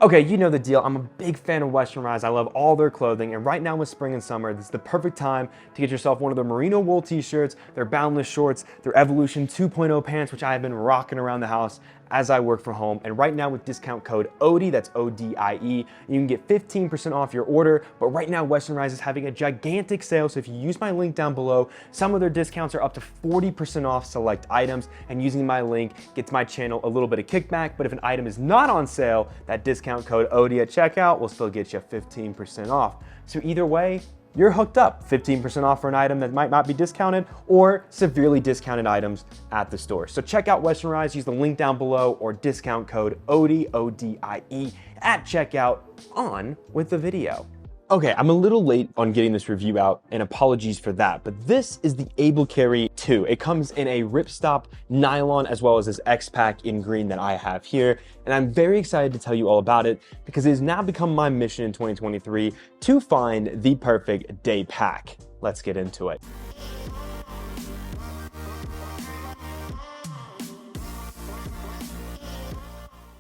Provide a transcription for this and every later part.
Okay, you know the deal. I'm a big fan of Western Rise. I love all their clothing, and right now with spring and summer, this is the perfect time to get yourself one of their merino wool t-shirts, their boundless shorts, their Evolution 2.0 pants, which I have been rocking around the house as I work from home. And right now with discount code ODIE, that's ODIE, you can get 15% off your order. But right now Western Rise is having a gigantic sale, so if you use my link down below, some of their discounts are up to 40% off select items, and using my link gets my channel a little bit of kickback. But if an item is not on sale, that discount code ODIE at checkout will still get you 15% off. So either way, you're hooked up. 15% off for an item that might not be discounted, or severely discounted items at the store. So check out Western Rise, use the link down below, or discount code ODIE, ODIE at checkout. On with the video. Okay, I'm a little late on getting this review out, and apologies for that, but this is the Able Carry 2. It comes in a ripstop nylon as well as this X-Pack in green that I have here, and I'm very excited to tell you all about it because it has now become my mission in 2023 to find the perfect day pack. Let's get into it.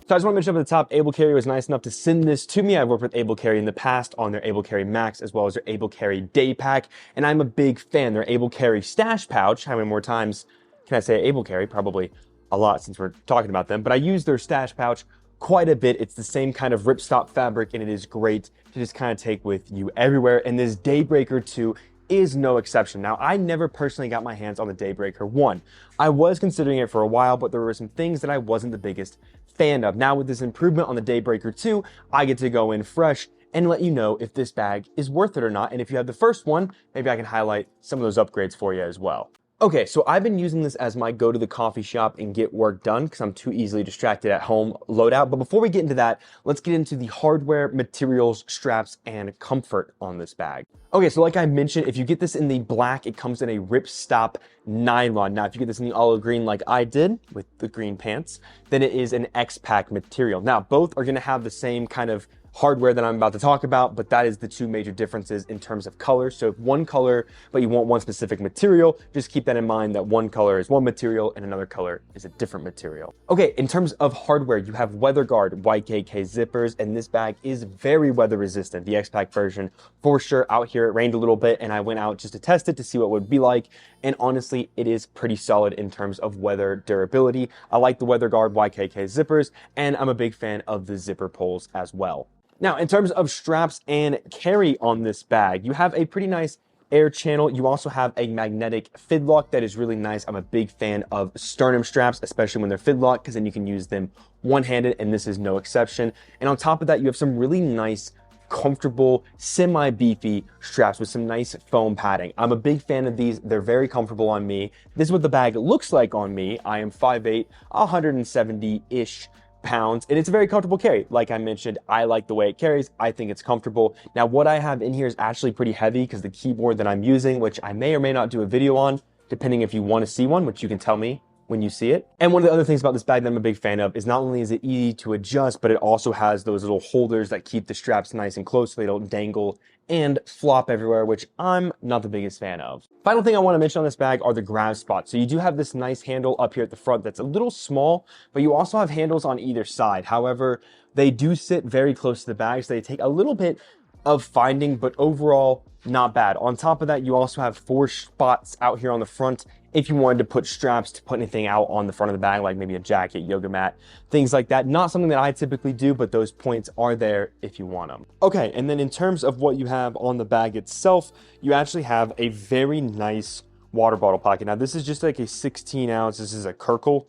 So I just want to mention up at the top, Able Carry was nice enough to send this to me. I've worked with Able Carry in the past on their Able Carry Max as well as their Able Carry Day Pack, and I'm a big fan. Their Able Carry Stash Pouch, how many more times can I say Able Carry? Probably a lot since we're talking about them, but I use their Stash Pouch quite a bit. It's the same kind of ripstop fabric, and it is great to just kind of take with you everywhere, and this Daybreaker 2 is no exception. Now, I never personally got my hands on the Daybreaker 1. I was considering it for a while, but there were some things that I wasn't the biggest fan of. Now with this improvement on the Daybreaker 2, I get to go in fresh and let you know if this bag is worth it or not. And if you have the first one, maybe I can highlight some of those upgrades for you as well. Okay, so I've been using this as my go to the coffee shop and get work done because I'm too easily distracted at home loadout. But before we get into that, let's get into the hardware, materials, straps, and comfort on this bag. Okay, so like I mentioned, if you get this in the black, it comes in a ripstop nylon. Now, if you get this in the olive green like I did with the green pants, then it is an X-Pack material. Now, both are gonna have the same kind of hardware that I'm about to talk about, but that is the two major differences in terms of color. So if one color, but you want one specific material, just keep that in mind that one color is one material and another color is a different material. Okay, in terms of hardware, you have WeatherGuard YKK zippers, and this bag is very weather resistant. The X-Pack version, for sure. Out here, it rained a little bit, and I went out just to test it to see what it would be like. And honestly, it is pretty solid in terms of weather durability. I like the WeatherGuard YKK zippers, and I'm a big fan of the zipper pulls as well. Now, in terms of straps and carry on this bag, you have a pretty nice air channel. You also have a magnetic fidlock that is really nice. I'm a big fan of sternum straps, especially when they're fidlock, because then you can use them one-handed, and this is no exception. And on top of that, you have some really nice, comfortable, semi-beefy straps with some nice foam padding. I'm a big fan of these. They're very comfortable on me. This is what the bag looks like on me. I am 5'8", 170-ish pounds, and it's a very comfortable carry. Like I mentioned, I like the way it carries. I think it's comfortable. Now, what I have in here is actually pretty heavy because the keyboard that I'm using, which I may or may not do a video on, depending if you want to see one, which you can tell me when you see it. And one of the other things about this bag that I'm a big fan of is not only is it easy to adjust, but it also has those little holders that keep the straps nice and close so they don't dangle and flop everywhere, which I'm not the biggest fan of. Final thing I want to mention on this bag are the grab spots. So you do have this nice handle up here at the front that's a little small, but you also have handles on either side. However, they do sit very close to the bag, so they take a little bit of finding, but overall, not bad. On top of that, you also have 4 spots out here on the front if you wanted to put straps to put anything out on the front of the bag, like maybe a jacket, yoga mat, things like that. Not something that I typically do, but those points are there if you want them. Okay, and then in terms of what you have on the bag itself, you actually have a very nice water bottle pocket. Now, this is just like a 16 ounce. This is a Kirkle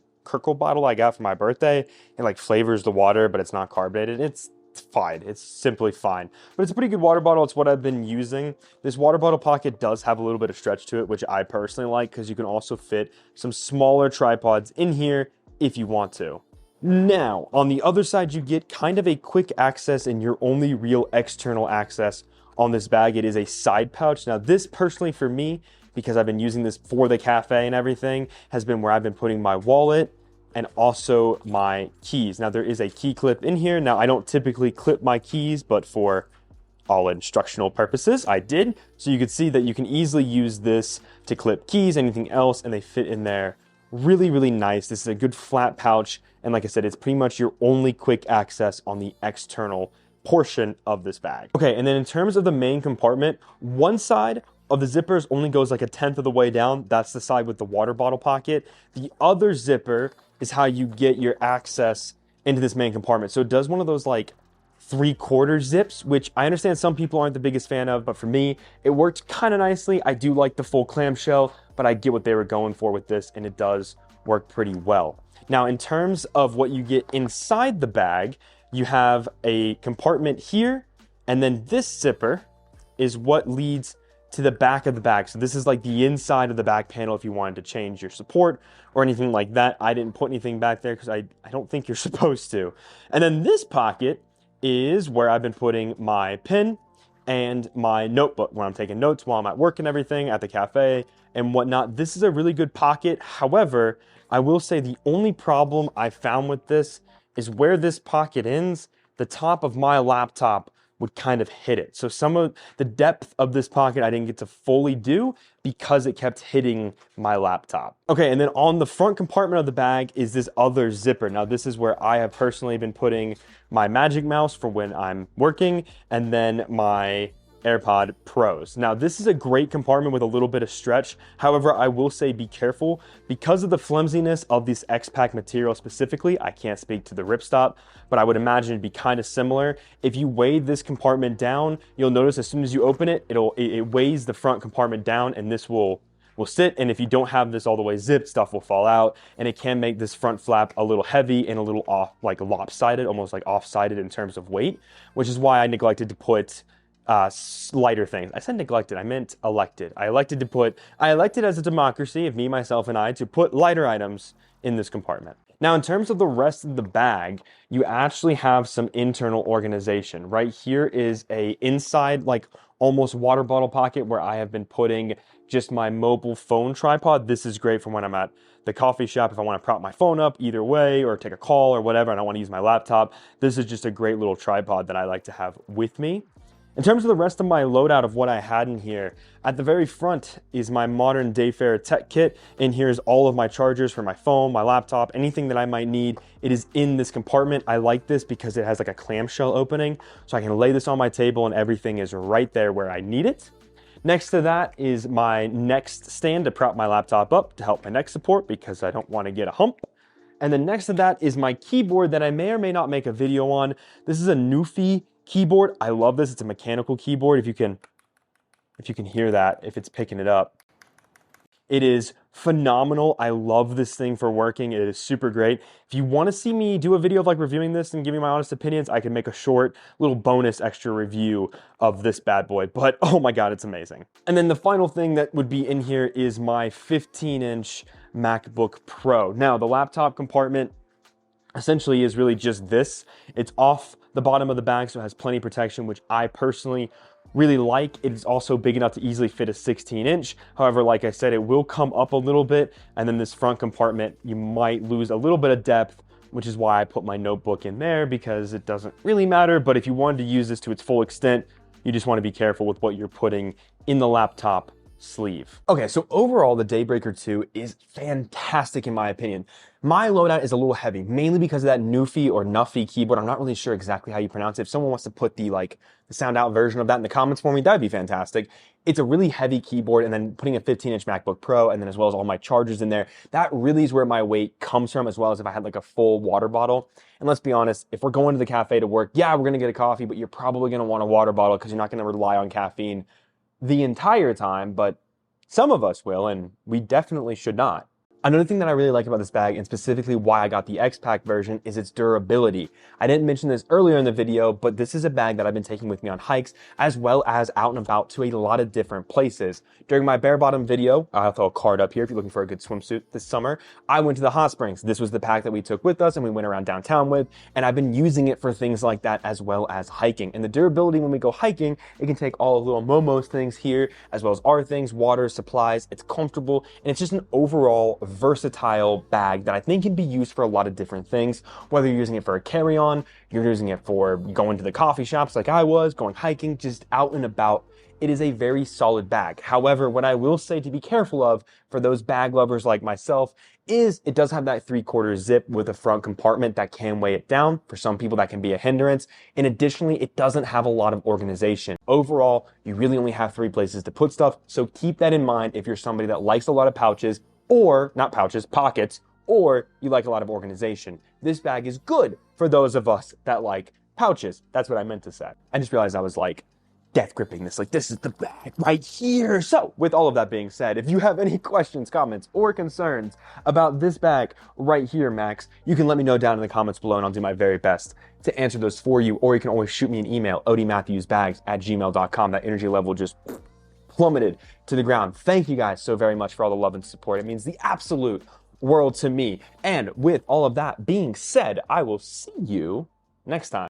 bottle I got for my birthday. It like flavors the water, but it's not carbonated. It's fine. It's simply fine. But it's a pretty good water bottle. It's what I've been using. This water bottle pocket does have a little bit of stretch to it, which I personally like because you can also fit some smaller tripods in here if you want to. Now, on the other side, you get kind of a quick access and your only real external access on this bag. It is a side pouch. Now, this personally for me, because I've been using this for the cafe and everything, has been where I've been putting my wallet and also my keys. Now, there is a key clip in here. Now, I don't typically clip my keys, but for all instructional purposes, I did. So you can see that you can easily use this to clip keys, anything else, and they fit in there really, really nice. This is a good flat pouch. And like I said, it's pretty much your only quick access on the external portion of this bag. Okay, and then in terms of the main compartment, one side of the zippers only goes like 1/10 of the way down. That's the side with the water bottle pocket. The other zipper is how you get your access into this main compartment. So it does one of those like 3/4 zips, which I understand some people aren't the biggest fan of, but for me, it worked kind of nicely. I do like the full clamshell, but I get what they were going for with this, and it does work pretty well. Now, in terms of what you get inside the bag, you have a compartment here, and then this zipper is what leads to the back of the bag. So this is like the inside of the back panel if you wanted to change your support or anything like that. I didn't put anything back there because I don't think you're supposed to. And then this pocket is where I've been putting my pen and my notebook when I'm taking notes while I'm at work and everything, at the cafe and whatnot. This is a really good pocket. However, I will say the only problem I found with this is where this pocket ends, the top of my laptop would kind of hit it. So some of the depth of this pocket I didn't get to fully do because it kept hitting my laptop. Okay, and then on the front compartment of the bag is this other zipper. Now this is where I have personally been putting my Magic Mouse for when I'm working, and then my AirPod Pros. Now this is a great compartment with a little bit of stretch. However, I will say be careful because of the flimsiness of this X-Pack material specifically. I can't speak to the ripstop, but I would imagine it'd be kind of similar. If you weigh this compartment down, you'll notice as soon as you open it, it weighs the front compartment down, and this will sit. And if you don't have this all the way zipped, stuff will fall out, and it can make this front flap a little heavy and a little off, like lopsided, almost like off-sided in terms of weight, which is why I neglected to put lighter things. I said neglected, I meant elected. I elected as a democracy of me, myself, and I to put lighter items in this compartment. Now, in terms of the rest of the bag, you actually have some internal organization. Right here is a inside, like almost water bottle pocket where I have been putting just my mobile phone tripod. This is great for when I'm at the coffee shop, if I want to prop my phone up either way or take a call or whatever, and I want to use my laptop. This is just a great little tripod that I like to have with me. In terms of the rest of my loadout of what I had in here, at the very front is my modern Dayfair tech kit. And here's all of my chargers for my phone, my laptop, anything that I might need. It is in this compartment. I like this because it has like a clamshell opening, so I can lay this on my table and everything is right there where I need it. Next to that is my Next stand to prop my laptop up to help my neck support because I don't want to get a hump. And then next to that is my keyboard that I may or may not make a video on. This is a Newfie keyboard. I love this. It's a mechanical keyboard. If you can hear that, if it's picking it up. It is phenomenal. I love this thing for working. It is super great. If you want to see me do a video of like reviewing this and giving my honest opinions, I can make a short little bonus extra review of this bad boy, but oh my God, it's amazing. And then the final thing that would be in here is my 15-inch MacBook Pro. Now the laptop compartment essentially is really just this. It's off the bottom of the bag, so it has plenty of protection, which I personally really like. It is also big enough to easily fit a 16-inch. However, like I said, it will come up a little bit, and then this front compartment, you might lose a little bit of depth, which is why I put my notebook in there because it doesn't really matter. But if you wanted to use this to its full extent, you just want to be careful with what you're putting in the laptop sleeve. Okay, so overall, the Daybreaker 2 is fantastic in my opinion. My loadout is a little heavy, mainly because of that Newfie or Nuffy keyboard. I'm not really sure exactly how you pronounce it. If someone wants to put the sound out version of that in the comments for me, that'd be fantastic. It's a really heavy keyboard, and then putting a 15-inch MacBook Pro, and then as well as all my chargers in there, that really is where my weight comes from, as well as if I had like a full water bottle. And let's be honest, if we're going to the cafe to work, yeah, we're gonna get a coffee, but you're probably gonna want a water bottle because you're not gonna rely on caffeine the entire time, but some of us will, and we definitely should not. Another thing that I really like about this bag, and specifically why I got the X-Pack version, is its durability. I didn't mention this earlier in the video, but this is a bag that I've been taking with me on hikes, as well as out and about to a lot of different places. During my bare bottom video, I'll throw a card up here if you're looking for a good swimsuit this summer, I went to the hot springs. This was the pack that we took with us and we went around downtown with, and I've been using it for things like that as well as hiking. And the durability when we go hiking, it can take all of little Momo's things here, as well as our things, water, supplies. It's comfortable, and it's just an overall versatile bag that I think can be used for a lot of different things, whether you're using it for a carry-on, you're using it for going to the coffee shops like I was, going hiking, just out and about. It is a very solid bag. However, what I will say to be careful of for those bag lovers like myself is it does have that 3/4 zip with a front compartment that can weigh it down. For some people, that can be a hindrance. And additionally, it doesn't have a lot of organization. Overall, you really only have 3 places to put stuff. So keep that in mind if you're somebody that likes a lot of pouches, or not pouches, pockets, or you like a lot of organization. This bag is good for those of us that like pouches. That's what I meant to say. I just realized I was like, death gripping this, like this is the bag right here. So with all of that being said, if you have any questions, comments, or concerns about this bag right here, Max, you can let me know down in the comments below and I'll do my very best to answer those for you. Or you can always shoot me an email, odiematthewsbags@gmail.com. That energy level just plummeted to the ground. Thank you guys so very much for all the love and support. It means the absolute world to me. And with all of that being said, I will see you next time.